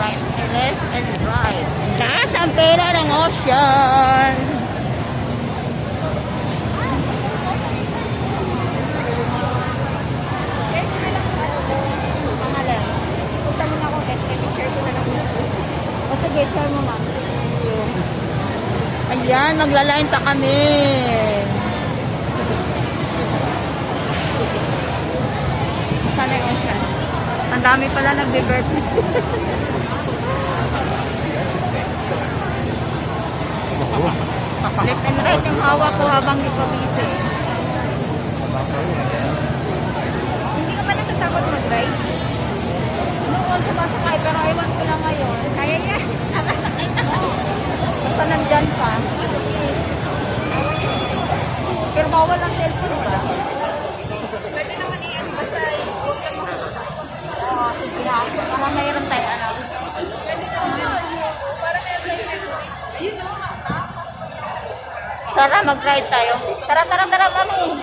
right, left and right. Taas ang pera ng ocean. Pangalan. Punta mo na ako, share ko na lang. O sige, share mo ma'am. Ayan, magla-line ta kami. Sana yung ocean. Ang dami pala nagbe-birthday. Left and right yung hawak ko habang ipabisi. Hindi ka pa natatakot mag-ride? Noon sumasakay pero ewan ko na ngayon. Kaya niya. Basta nandyan pa. Pero bawal ang cellphone ba? Pwede naman iyan. Basta huwag lang makasuta. Oo, sige na. Para mayroon tayo alam. Pwede naman. Para mayroon tayo. Ayun naman. Tara, mag-ride tayo. Tara, mami.